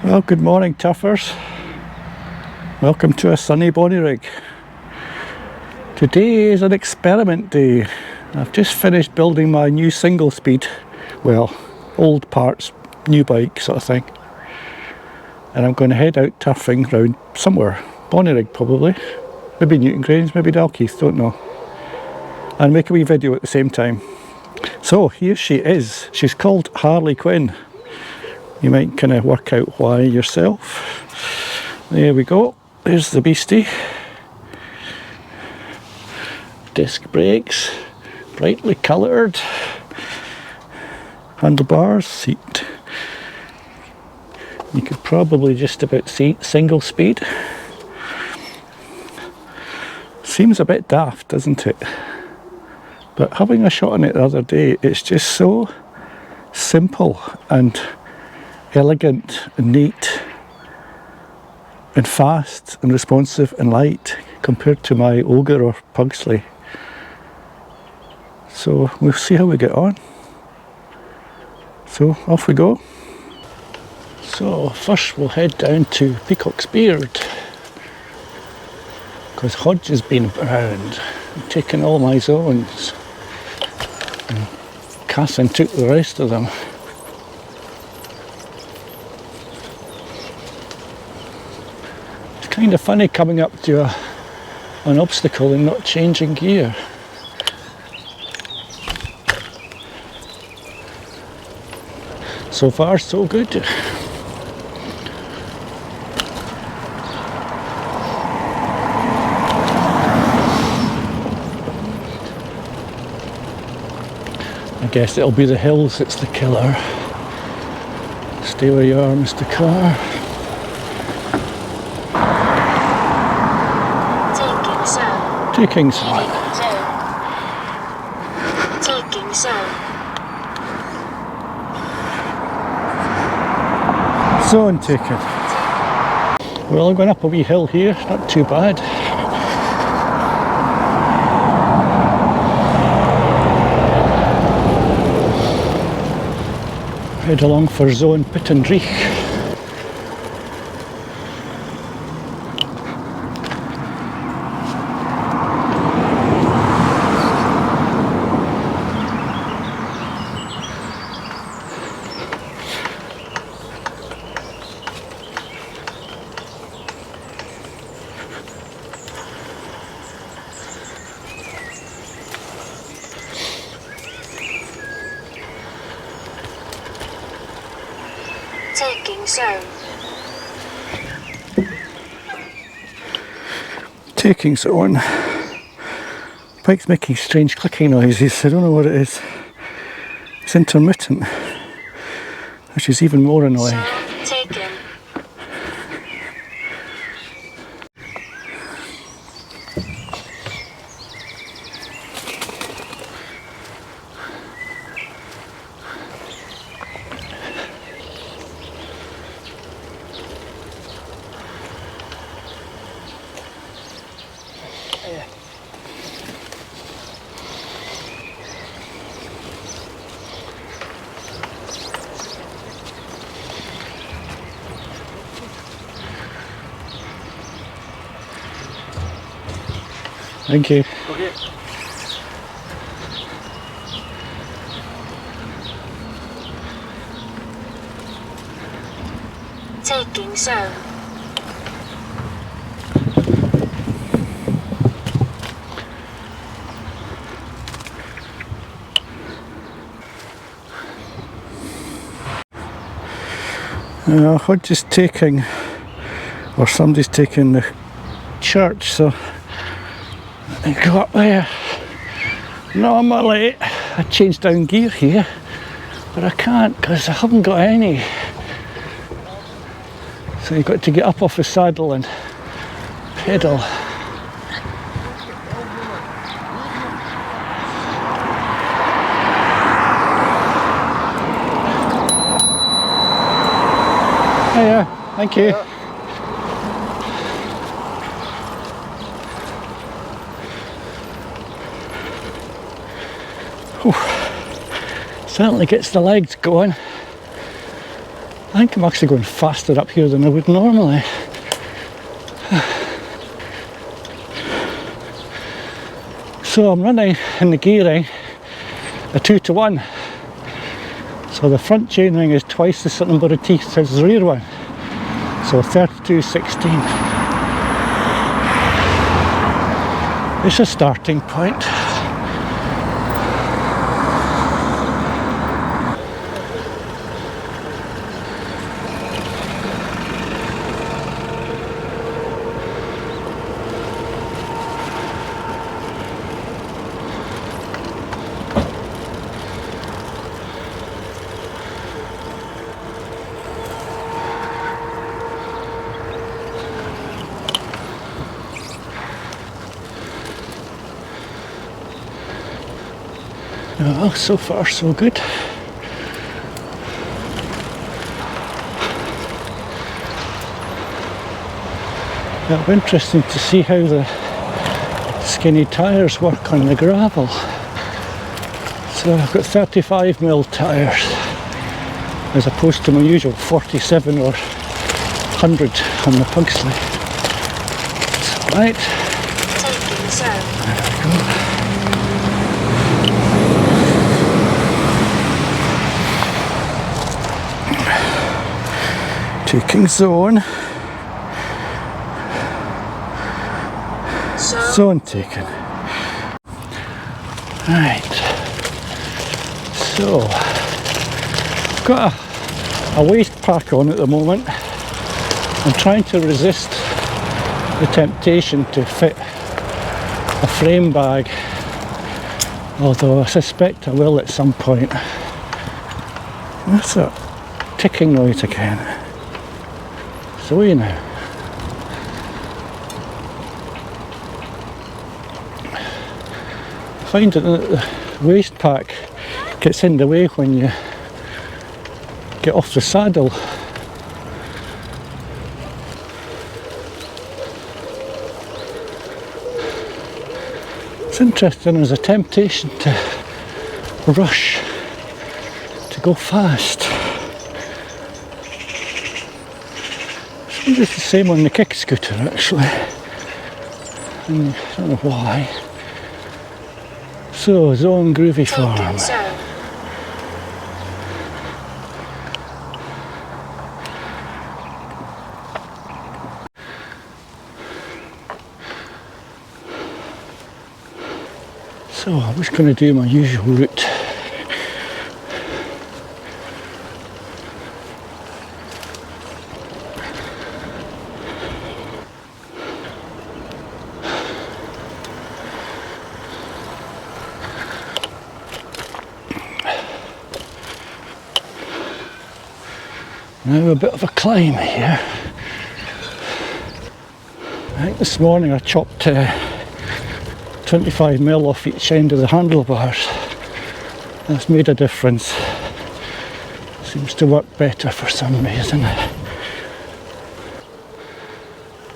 Well, good morning, Tuffers. Welcome to a sunny Bonnyrigg. Today is an experiment day. I've just finished building my new single speed, well, old parts, new bike sort of thing. And I'm going to head out turfing round somewhere. Bonnyrigg probably. Maybe Newton Grange, maybe Dalkeith, don't know. And make a wee video at the same time. So here she is. She's called Harley Quinn. You might kind of work out why yourself. There we go. There's the beastie. Disc brakes, brightly coloured. Handlebars, seat. You could probably just about see single speed. Seems a bit daft, doesn't it? But having a shot on it the other day, it's just so simple and elegant and neat and fast and responsive and light compared to my Ogre or Pugsley. So we'll see how we get on. So off we go. So first we'll head down to Peacock's Beard because Hodge has been around and taken all my zones and Cassin took the rest of them. Kind of funny coming up to an obstacle and not changing gear. So far so good. I guess it'll be the hills that's the killer. Stay where you are, Mr. Carr. Taking zone. Taking zone. Zone taken. We're all going up a wee hill here, not too bad. Head along for zone Bonnyrigg. Taking zone. Taking zone. Bike's making strange clicking noises. I don't know what it is. It's intermittent, which is even more annoying. Zone taken. Thank you. Okay. Taking zone. Hodge is taking, or somebody's taking the church, so I go up there. Normally I change down gear here, but I can't because I haven't got any. So you've got to get up off the saddle and pedal. Hiya, thank you. Certainly gets the legs going. I think I'm actually going faster up here than I would normally. So I'm running in the gearing a 2-to-1. So the front chainring is twice the number of teeth as the rear one. So 32/16. It's a starting point. Well, so far so good. It'll be interesting to see how the skinny tyres work on the gravel. So I've got 35mm tyres as opposed to my usual 47 or 100 on the Pugsley. That's right. Taking zone. There we go. Taking zone. Zone taken. Right. So, I've got a waste pack on at the moment. I'm trying to resist the temptation to fit a frame bag, although I suspect I will at some point. What's that ticking noise again? So you know. I find that the waste pack gets in the way when you get off the saddle. It's interesting, there's a temptation to rush, to go fast. It's the same on the kick scooter actually, and I don't know why. So, Zone Groovy Farm. So, I'm just going to do my usual route. Now a bit of a climb here. I think this morning I chopped 25mm off each end of the handlebars. That's made a difference. Seems to work better for some reason.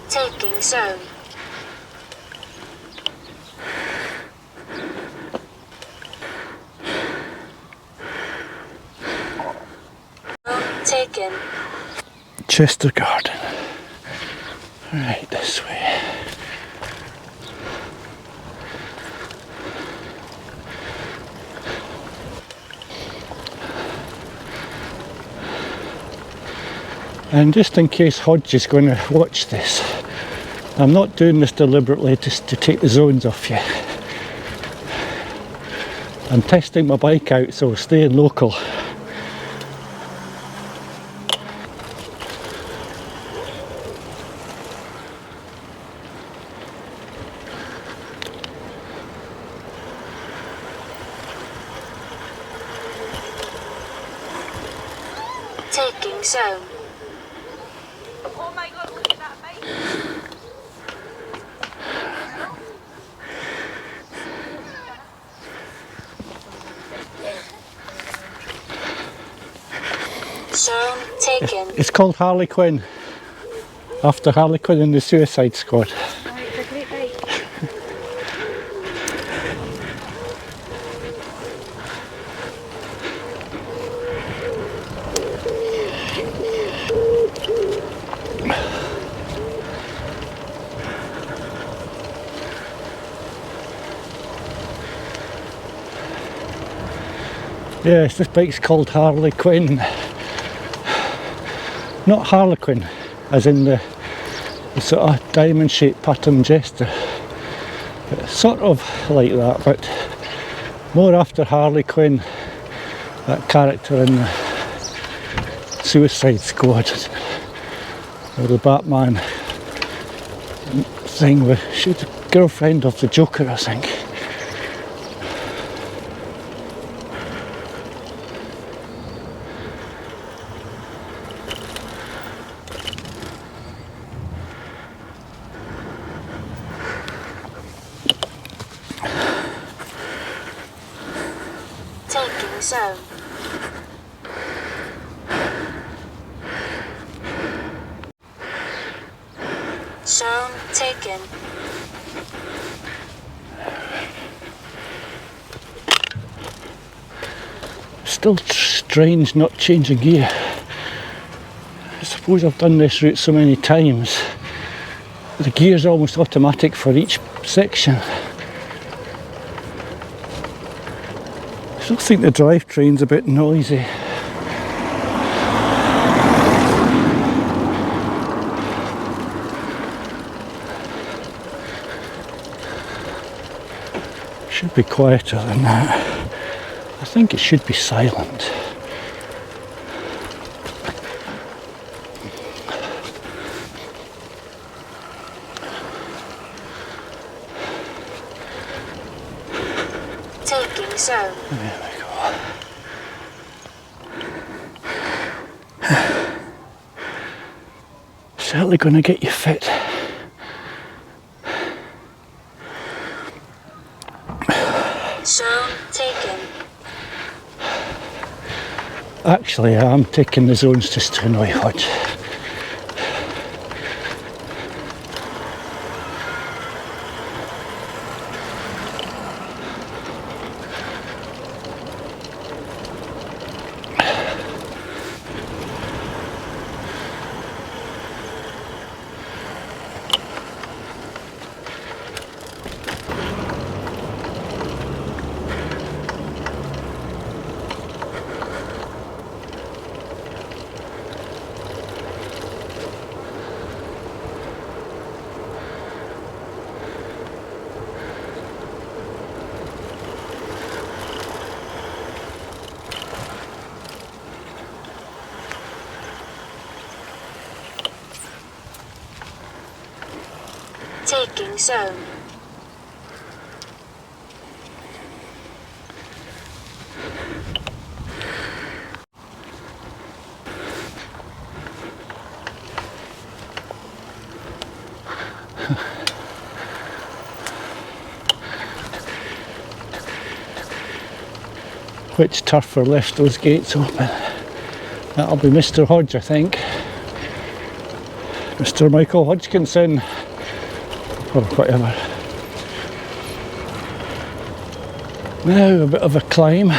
Taking zone. Taken. Chester Garden. Right, this way. And just in case Hodge is going to watch this, I'm not doing this deliberately just to take the zones off you. I'm testing my bike out, so staying local. Taking zone. Oh my god, look at that bike. Zone taken. It's called Harley Quinn, after Harley Quinn in the Suicide Squad. Right, it's a great bike. Yes, this bike's called Harley Quinn. Not Harlequin, as in the sort of diamond shaped pattern jester. It's sort of like that, but more after Harley Quinn, that character in the Suicide Squad, or the Batman thing with, she's the girlfriend of the Joker, I think. Taking zone. Zone taken. Still strange not changing gear. I suppose I've done this route so many times. The gear's almost automatic for each section. I still think the drivetrain's a bit noisy. Should be quieter than that. I think it should be silent. Taking zone. There we go. Certainly going to get you fit. Zone taken. Actually, I'm taking the zones just to annoy Hodge. Taking zone. Which turfer left those gates open? That'll be Mr. Hodge, I think. Mr. Michael Hodgkinson. Or whatever. Now a bit of a climb. I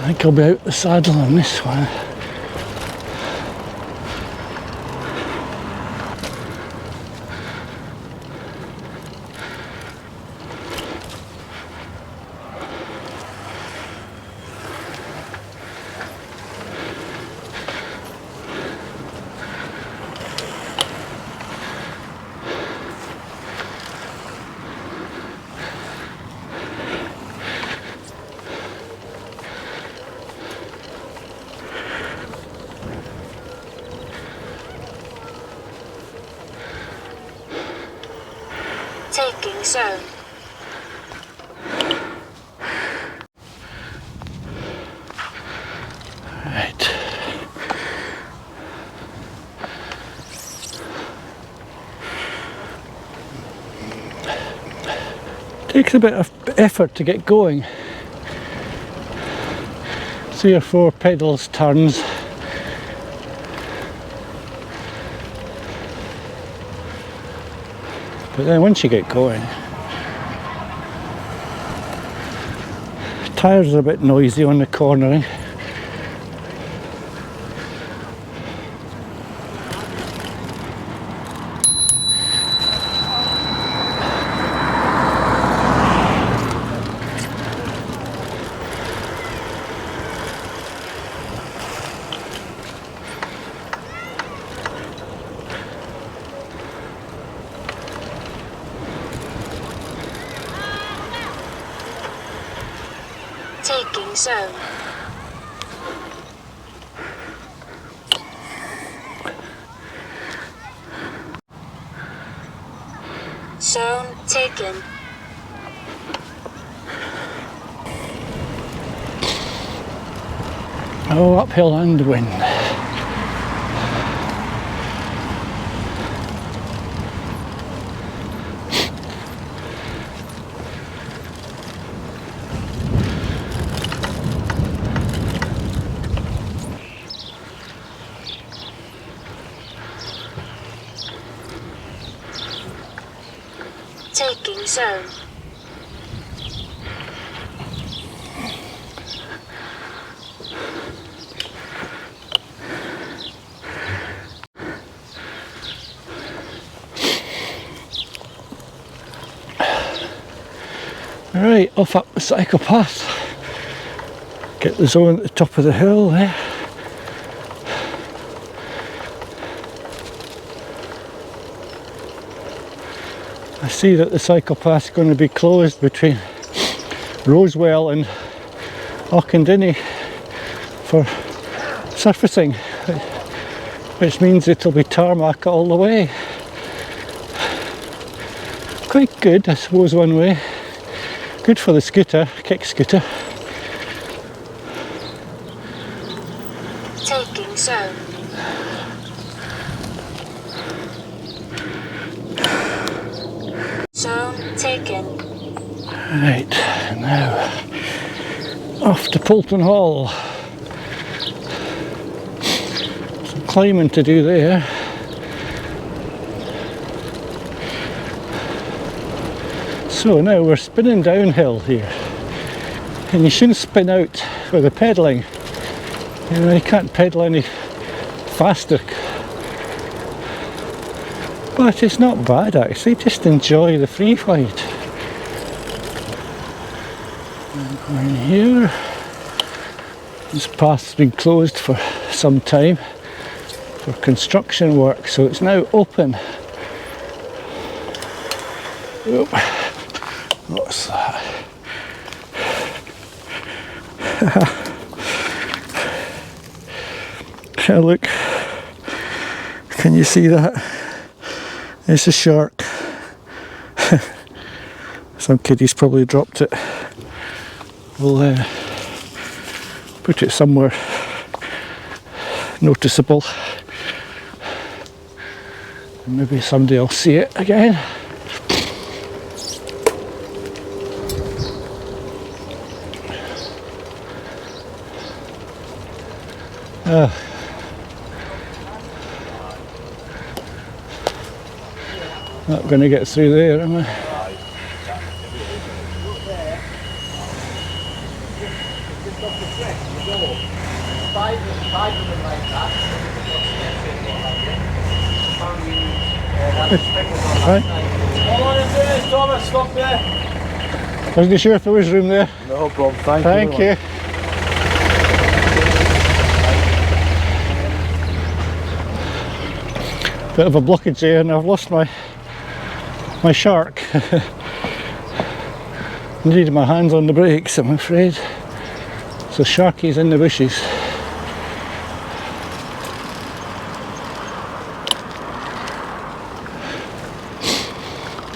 think I'll be out the saddle on this one. Taking zone. Right. Takes a bit of effort to get going. 3 or 4 pedals turns. But then once you get going, tyres are a bit noisy on the cornering. zone. Zone taken. Oh, uphill and wind. Taking zone. Right, off up the cycle path. Get the zone at the top of the hill there. I see that the cycle path is going to be closed between Rosewell and Auchendinny for surfacing, which means it'll be tarmac all the way. Quite good, I suppose, one way. Good for the scooter, kick scooter. Taking zone. Zone taken. Right, now off to Poulton Hall. Some climbing to do there. So now we're spinning downhill here, and you shouldn't spin out with the pedalling. You know, you can't pedal any faster. But it's not bad actually, just enjoy the free flight. And going here, this path's been closed for some time for construction work, so it's now open. Oh, what's that? Look, can you see that? It's a shark. Some kiddie's probably dropped it. We'll put it somewhere noticeable. And maybe somebody will see it again. Not going to get through there, am I? Right. Thomas, stop there. Wasn't sure if there was room there. No problem, thank you. Bit of a blockage there, and I've lost my shark. Needed my hands on the brakes, I'm afraid. So Sharky's in the bushes.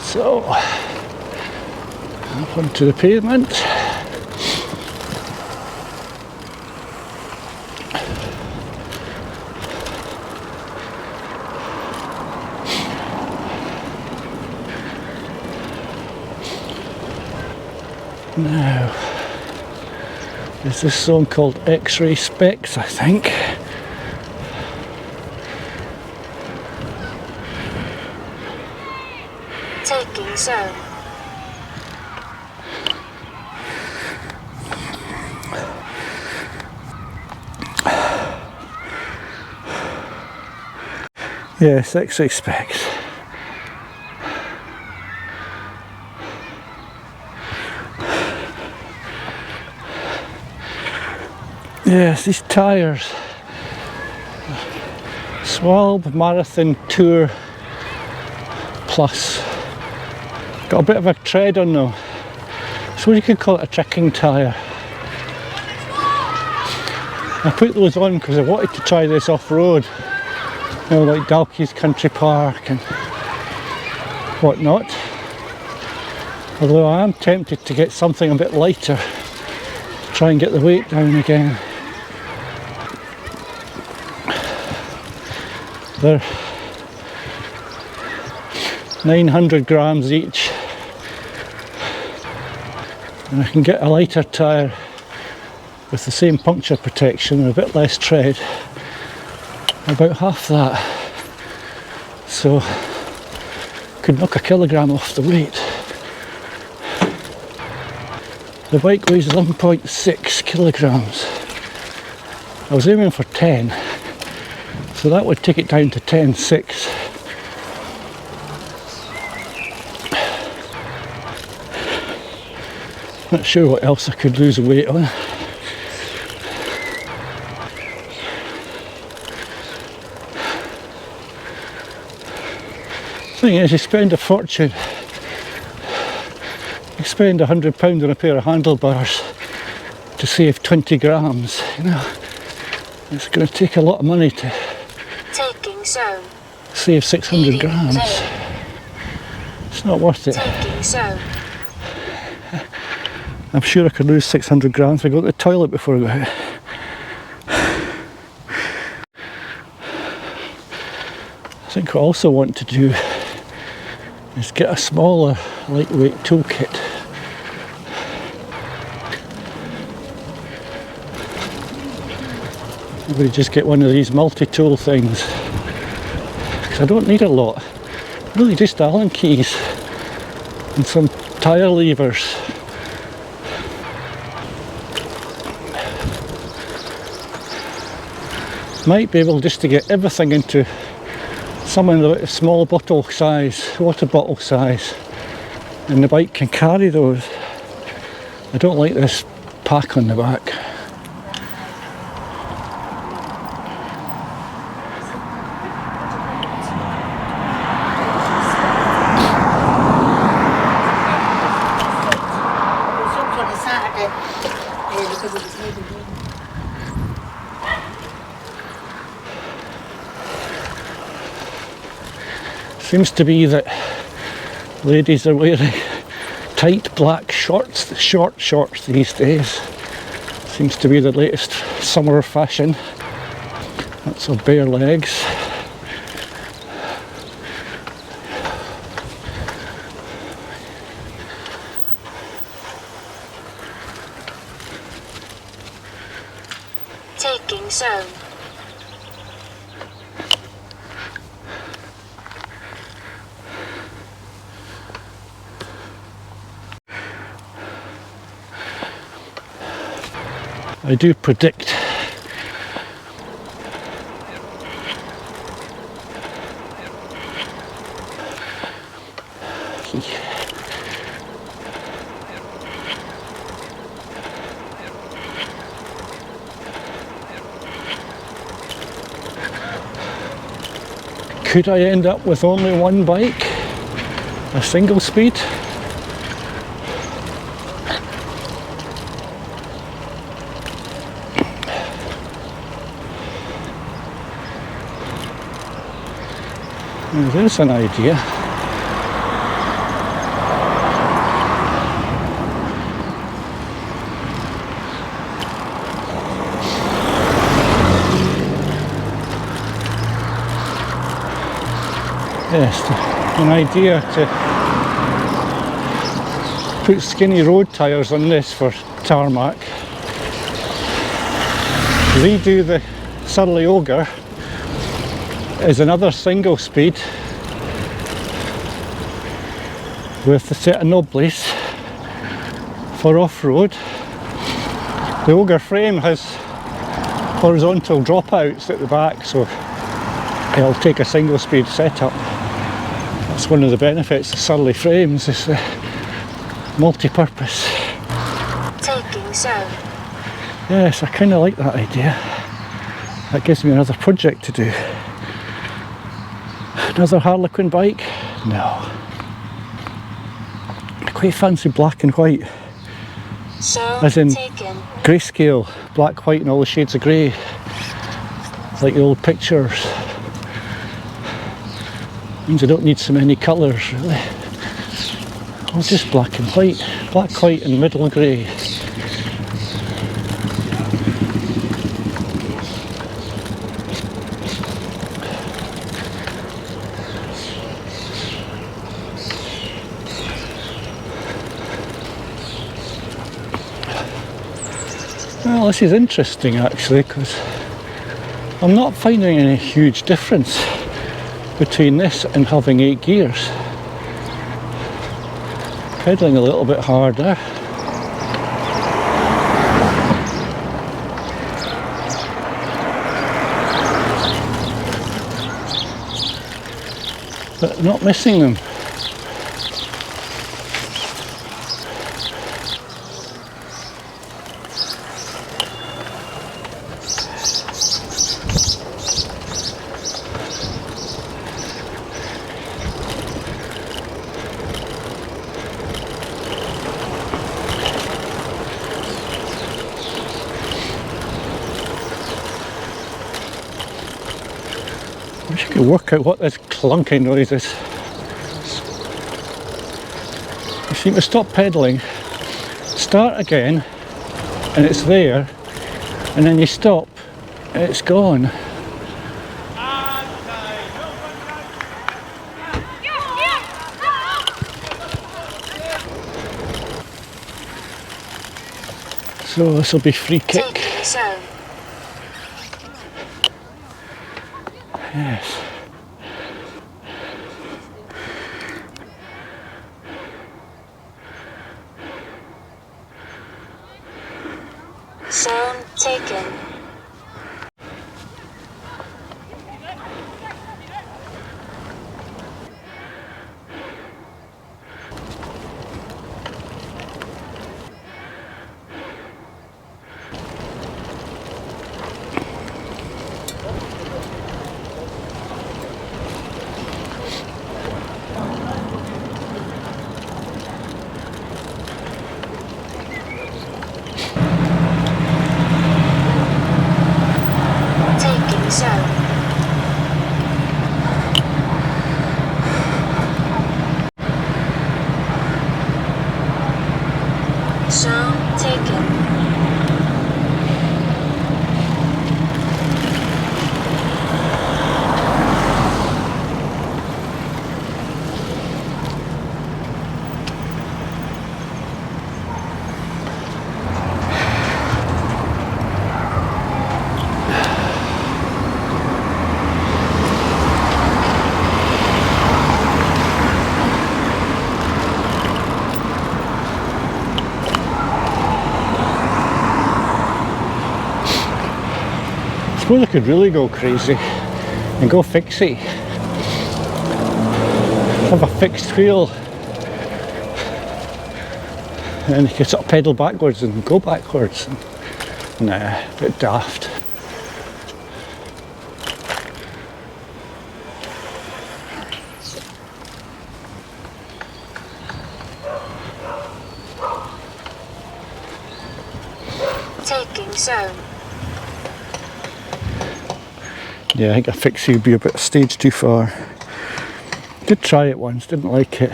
So up onto the pavement. Now, there's this song called X-Ray Specs, I think. Taking zone. Yes, X-Ray Specs. Yes, these tyres. Swalb Marathon Tour Plus. Got a bit of a tread on them. So you could call it a trekking tyre. I put those on because I wanted to try this off-road, you know, like Dalkeith Country Park and whatnot. Although I am tempted to get something a bit lighter, try and get the weight down again. They're 900 grams each, and I can get a lighter tyre with the same puncture protection and a bit less tread, about half that, so could knock a kilogram off the weight. The bike weighs 11.6 kilograms. I was aiming for 10, so that would take it down to 10.6. Not sure what else I could lose weight on. Thing is, you spend a fortune. You spend £100 on a pair of handlebars to save 20 grams, you know. It's going to take a lot of money to Taking zone. save 600 grams. It's not worth it. Taking zone. I'm sure I could lose 600 grams if I go to the toilet before I go out. I think what I also want to do is get a smaller lightweight toolkit. Maybe just get one of these multi-tool things, because I don't need a lot. Really just Allen keys and some tyre levers. Might be able just to get everything into something about a small bottle size, water bottle size, and the bike can carry those. I don't like this pack on the back. Seems to be that ladies are wearing tight black shorts, short shorts these days. Seems to be the latest summer fashion. Lots of bare legs. Taking zone. I do predict could I end up with only one bike, a single speed? Well, there's an idea. Yes, an idea to put skinny road tyres on this for tarmac. Redo the Surly Ogre is another single speed with a set of knobblies for off-road. The Ogre frame has horizontal dropouts at the back, so it'll take a single speed setup. That's one of the benefits of Surly frames, is the multi-purpose. Taking zone. Yes, I kind of like that idea. That gives me another project to do. Another Harlequin bike? No. I quite fancy black and white. Zone As in taken. grayscale, black, white and all the shades of grey. Like the old pictures. Means I don't need so many colours really. Oh, just black and white. Black, white and middle grey. Well, this is interesting actually, because I'm not finding any huge difference between this and having 8 gears. Pedalling a little bit harder. But not missing them. I wish I could work out what this clunky noise is. You seem to stop pedalling, start again, and it's there, and then you stop, and it's gone. So this will be free kick. Taking zone. Yes. Zone taken. Taking zone. Zone taken. I suppose I could really go crazy and go fixie. Have a fixed wheel. And then you can sort of pedal backwards and go backwards. Nah, a bit daft. Taking zone. Yeah, I think a fixie would be a bit stage too far. Did try it once, didn't like it.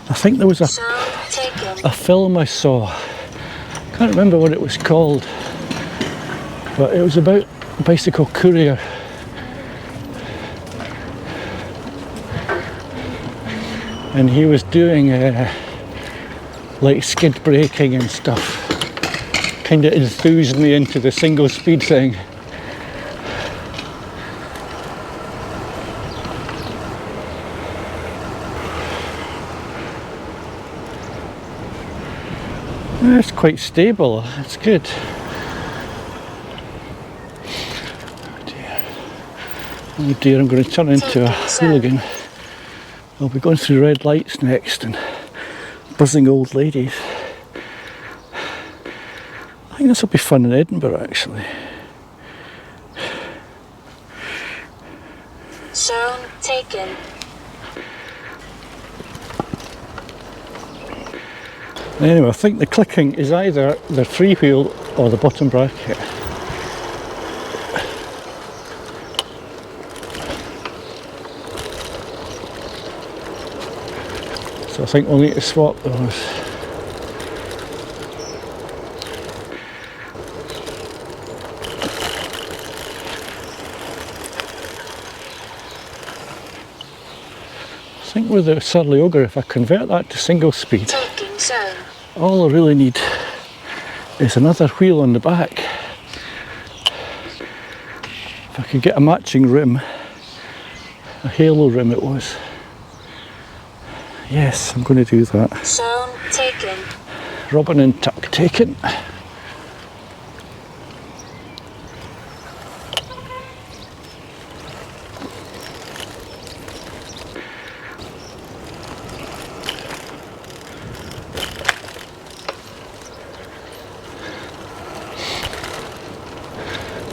I think there was Zone taken. a film I saw. Can't remember what it was called, but it was about a bicycle courier. And he was doing like skid braking and stuff. Kind of enthused me into the single speed thing. It's quite stable, it's good. Oh dear, I'm going to turn into a hooligan. I'll be going through red lights next and buzzing old ladies. I think this will be fun in Edinburgh actually. Zone taken. Anyway, I think the clicking is either the freewheel or the bottom bracket. So I think we'll need to swap those. I think with the Surly Ogre, if I convert that to single speed, Taking zone. all I really need is another wheel on the back. If I could get a matching rim, a halo rim it was. Yes, I'm going to do that. Zone taken. Robin and tuck taken.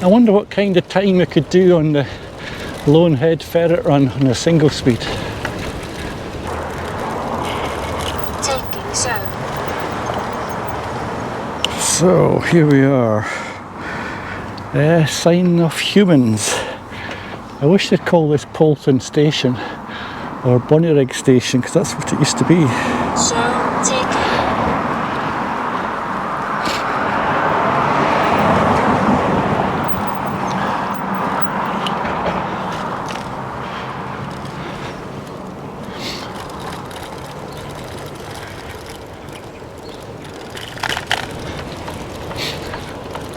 I wonder what kind of time I could do on the Lone Head Ferret run on a single speed. Taking zone. So here we are. Sign of humans. I wish they'd call this Polton Station or Bonnyrigg Station, because that's what it used to be. Zone taken.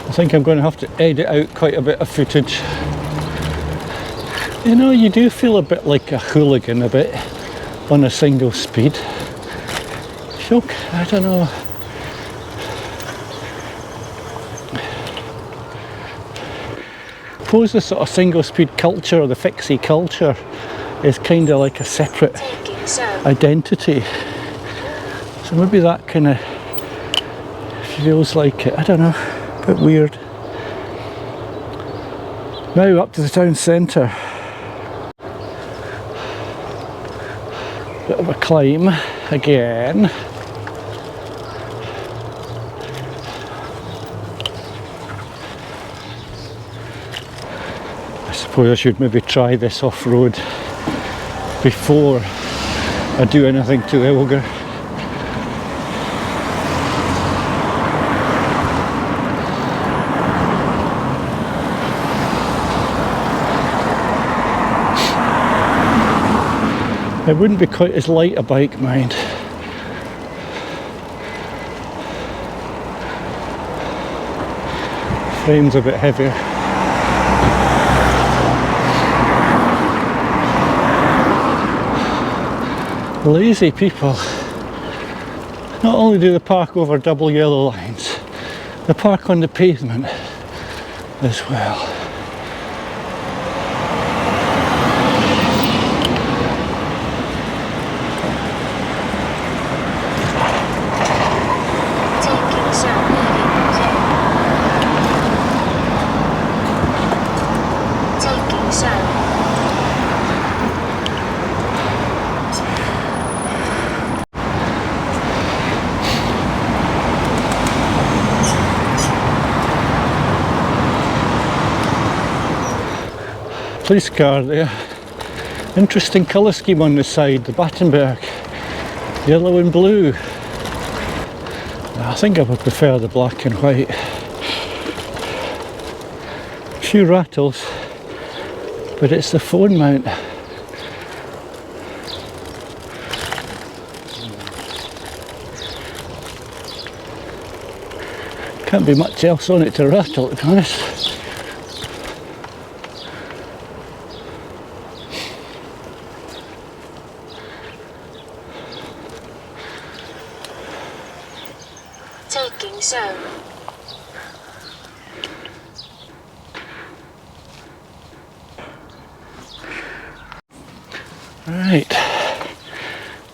I think I'm going to have to edit out quite a bit of footage. You know, you do feel a bit like a hooligan a bit on a single speed. I don't know. I suppose the sort of single speed culture, or the fixie culture, is kind of like a separate Taking zone. identity. So maybe that kind of feels like it. I don't know. A bit weird. Now up to the town centre. Bit of a climb again. I suppose I should maybe try this off-road before I do anything to the Ogre. It wouldn't be quite as light a bike, mind. Frame's a bit heavier. Lazy people. Not only do they park over double yellow lines, they park on the pavement as well. Taking zone. Taking zone. Police car there. Interesting colour scheme on the side, the Battenberg. Yellow and blue. I think I would prefer the black and white. A few rattles, but it's the phone mount. Can't be much else on it to rattle, to be honest. Taking zone. Right,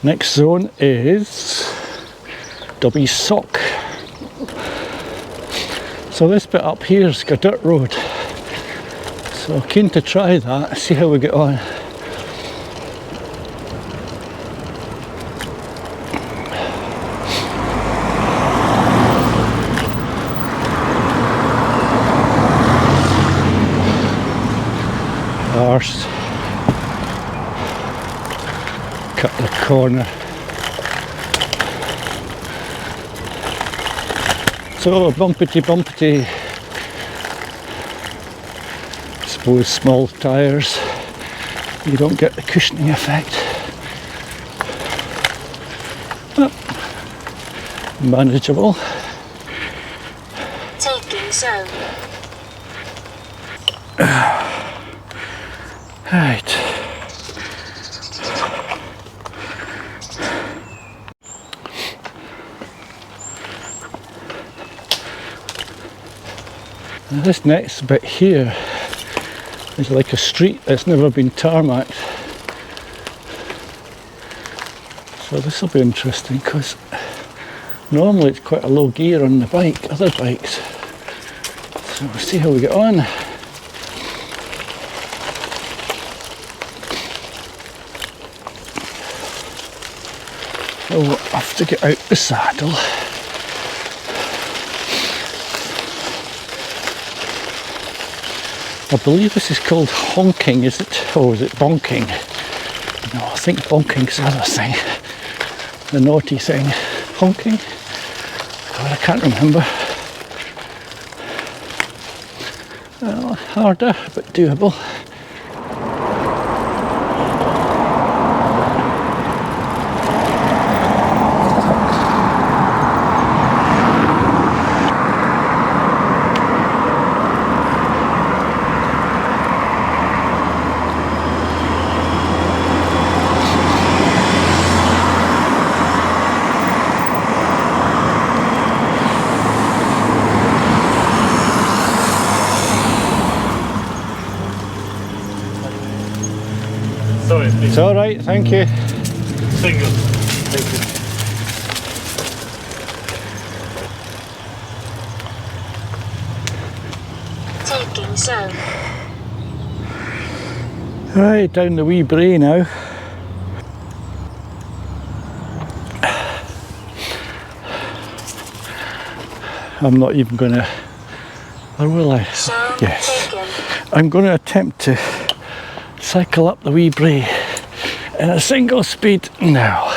next zone is Dubby Sock. So this bit up here's a dirt road. So keen to try that, see how we get on. corner. So bumpety bumpety. I suppose small tyres, you don't get the cushioning effect. But manageable. Taking zone. Right. Now this next bit here is like a street that's never been tarmacked. So this will be interesting because normally it's quite a low gear on the bike, other bikes. So we'll see how we get on. I'll have to get out the saddle. I believe this is called honking, is it? Or is it bonking? No, I think bonking's the other thing. The naughty thing. Honking? God, I can't remember. Well, harder, but doable. Sorry, please. It's alright, thank you. Single. Thank you. Taking zone. Right, down the wee brae now. I'm not even going to, or will I? Zone Yes. taken. I'm going to attempt to cycle up the wee brae in a single speed now.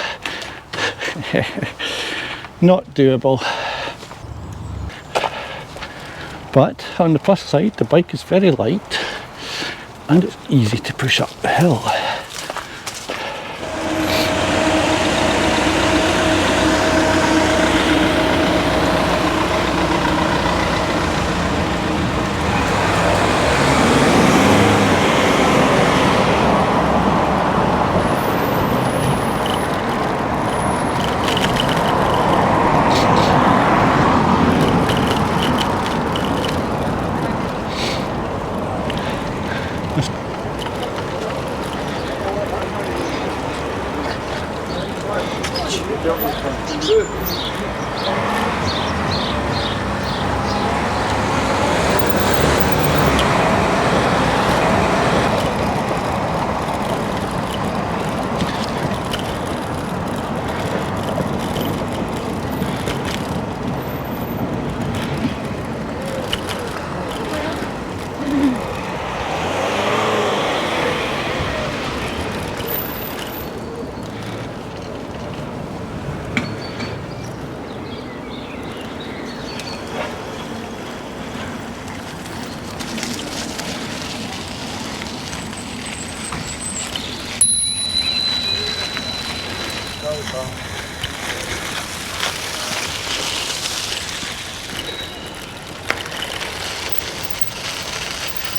Not doable. But on the plus side, the bike is very light and it's easy to push up the hill.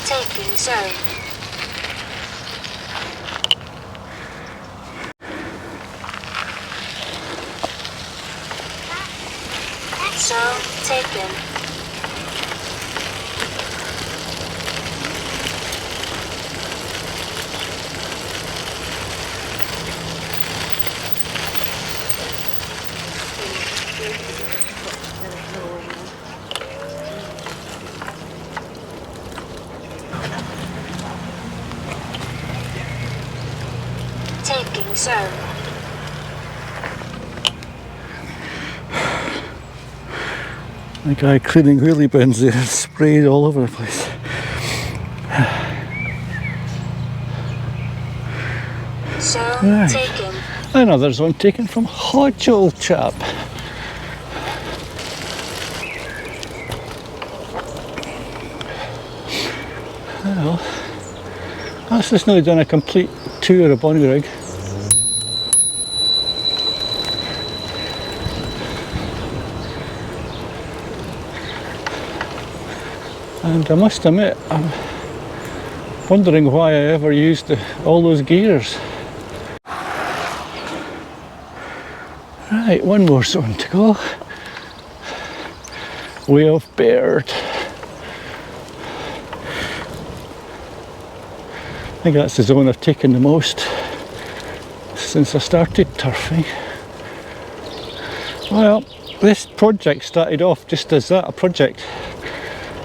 Taking zone. Zone taken. Taking zone. The guy cleaning wheelie bins there, sprayed all over the place. Zone Right. taken. Another zone taken from Hodge, old chap. Well, that's just now done a complete tour of Bonnyrigg. And I must admit, I'm wondering why I ever used all those gears. Right, one more zone to go. Way of Baird. I think that's the zone I've taken the most since I started turfing. Well, this project started off just as that, a project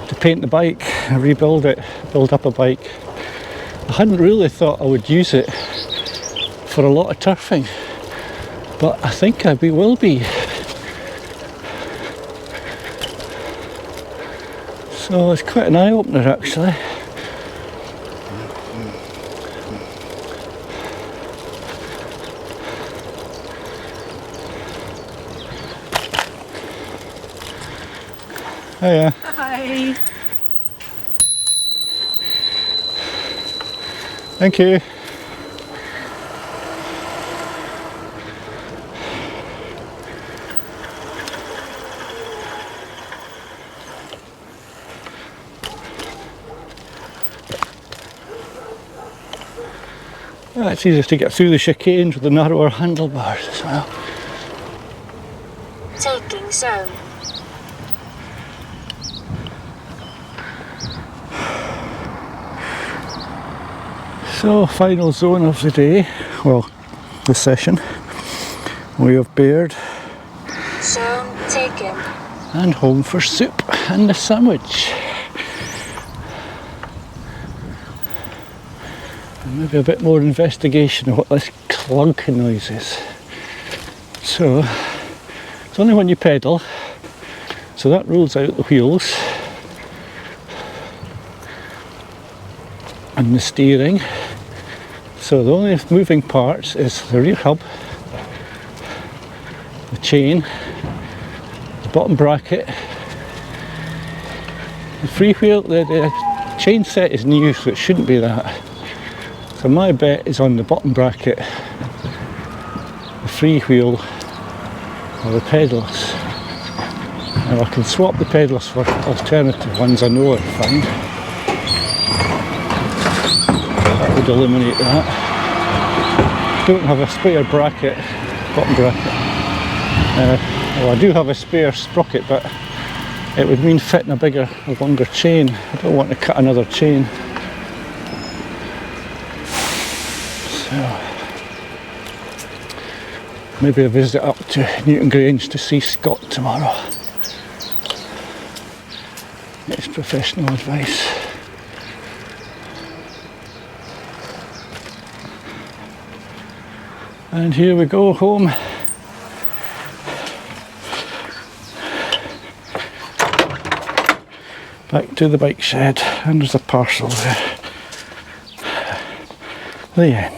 to paint the bike, rebuild it, build up a bike. I hadn't really thought I would use it for a lot of turfing, but I think I will be. So it's quite an eye-opener actually. Hiya. Hi. Thank you. It's easier to get through the chicanes with the narrower handlebars as well. Taking zone. So, final zone of the day, well, the session. Way of Baird. Zone taken. And home for soup and the sandwich. And maybe a bit more investigation of what this clunking noise is. So, it's only when you pedal, so that rules out the wheels and the steering. So the only moving parts is the rear hub, the chain, the bottom bracket, the freewheel. The chain set is new, so it shouldn't be that. So my bet is on the bottom bracket, the freewheel, or the pedals. Now I can swap the pedals for alternative ones I know are fine. That would eliminate that. Don't have a spare bracket, bottom bracket. Well, I do have a spare sprocket, but it would mean fitting a longer chain. I don't want to cut another chain. So, maybe a visit up to Newton Grange to see Scott tomorrow. It's professional advice. And here we go home. Back to the bike shed, and there's a parcel there. The end.